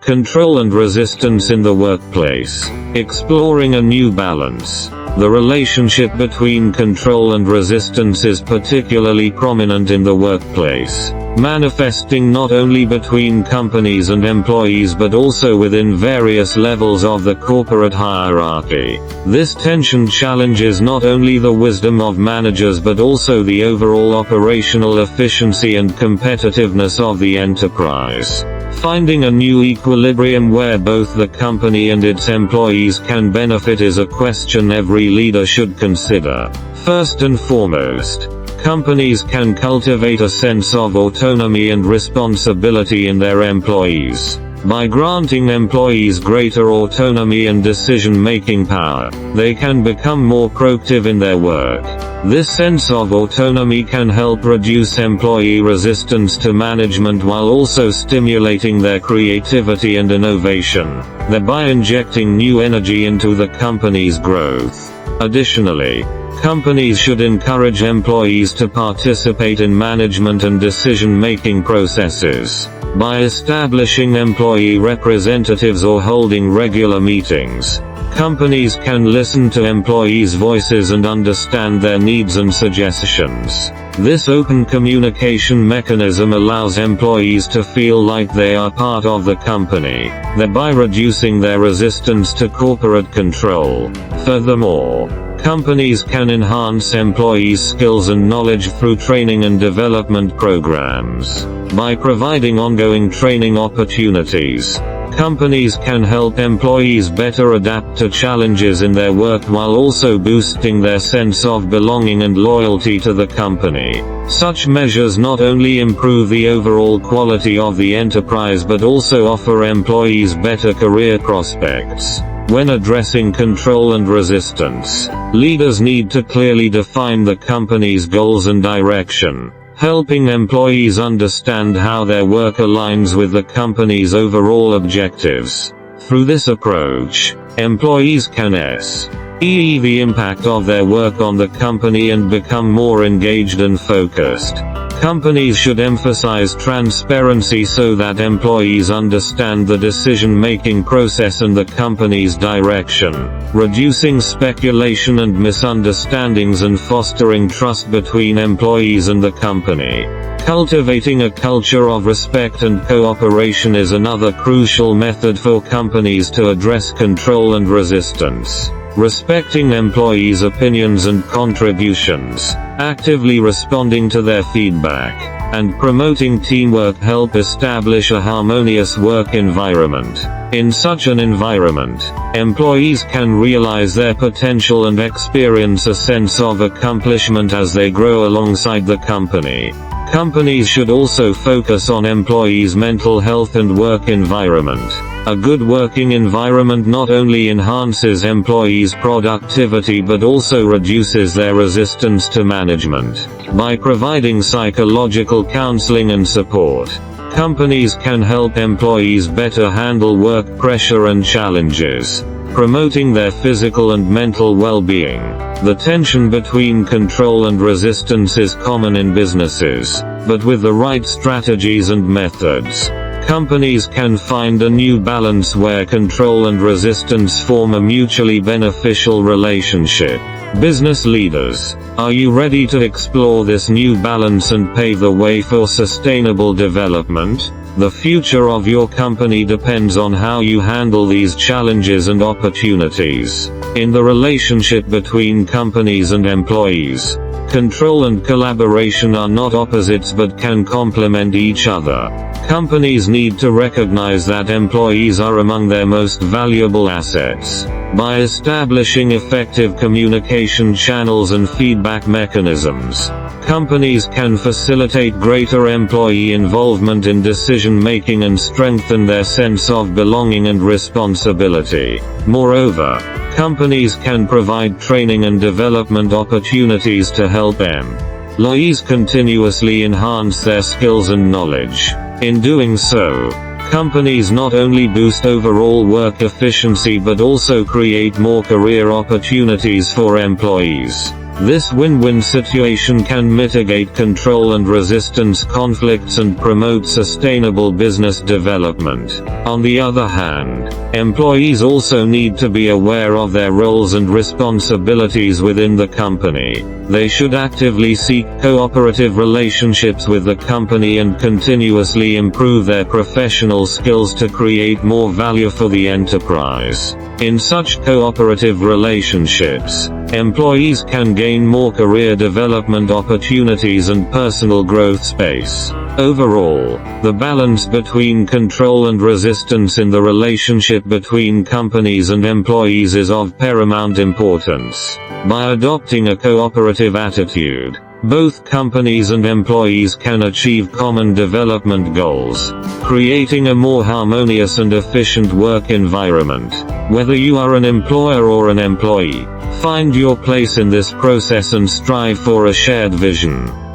Control and resistance in the workplace. Exploring a new balance. The relationship between control and resistance is particularly prominent in the workplace, manifesting not only between companies and employees but also within various levels of the corporate hierarchy. This tension challenges not only the wisdom of managers but also the overall operational efficiency and competitiveness of the enterprise. Finding a new equilibrium where both the company and its employees can benefit is a question every leader should consider. First and foremost, companies can cultivate a sense of autonomy and responsibility in their employees. By granting employees greater autonomy and decision-making power, they can become more proactive in their work. This sense of autonomy can help reduce employee resistance to management while also stimulating their creativity and innovation, thereby injecting new energy into the company's growth. Additionally, companies should encourage employees to participate in management and decision-making processes. By establishing employee representatives or holding regular meetings, companies can listen to employees' voices and understand their needs and suggestions. This open communication mechanism allows employees to feel like they are part of the company, thereby reducing their resistance to corporate control. Furthermore, companies can enhance employees' skills and knowledge through training and development programs. By providing ongoing training opportunities, companies can help employees better adapt to challenges in their work while also boosting their sense of belonging and loyalty to the company. Such measures not only improve the overall quality of the enterprise but also offer employees better career prospects. When addressing control and resistance, leaders need to clearly define the company's goals and direction, helping employees understand how their work aligns with the company's overall objectives. Through this approach, employees can assess the impact of their work on the company and become more engaged and focused. Companies should emphasize transparency so that employees understand the decision-making process and the company's direction, reducing speculation and misunderstandings and fostering trust between employees and the company. Cultivating a culture of respect and cooperation is another crucial method for companies to address control and resistance. Respecting employees' opinions and contributions, actively responding to their feedback, and promoting teamwork help establish a harmonious work environment. In such an environment, employees can realize their potential and experience a sense of accomplishment as they grow alongside the company. Companies should also focus on employees' mental health and work environment. A good working environment not only enhances employees' productivity but also reduces their resistance to management. By providing psychological counseling and support, companies can help employees better handle work pressure and challenges, promoting their physical and mental well-being. The tension between control and resistance is common in businesses, but with the right strategies and methods, companies can find a new balance where control and resistance form a mutually beneficial relationship. Business leaders, are you ready to explore this new balance and pave the way for sustainable development? The future of your company depends on how you handle these challenges and opportunities. In the relationship between companies and employees, control and collaboration are not opposites but can complement each other. Companies need to recognize that employees are among their most valuable assets. By establishing effective communication channels and feedback mechanisms, companies can facilitate greater employee involvement in decision-making and strengthen their sense of belonging and responsibility. Moreover, companies can provide training and development opportunities to help employees continuously enhance their skills and knowledge. In doing so, companies not only boost overall work efficiency but also create more career opportunities for employees. This win-win situation can mitigate control and resistance conflicts and promote sustainable business development. On the other hand, employees also need to be aware of their roles and responsibilities within the company. They should actively seek cooperative relationships with the company and continuously improve their professional skills to create more value for the enterprise. In such cooperative relationships, employees can gain more career development opportunities and personal growth space. Overall, the balance between control and resistance in the relationship between companies and employees is of paramount importance. By adopting a cooperative attitude, both companies and employees can achieve common development goals, creating a more harmonious and efficient work environment. Whether you are an employer or an employee, find your place in this process and strive for a shared vision.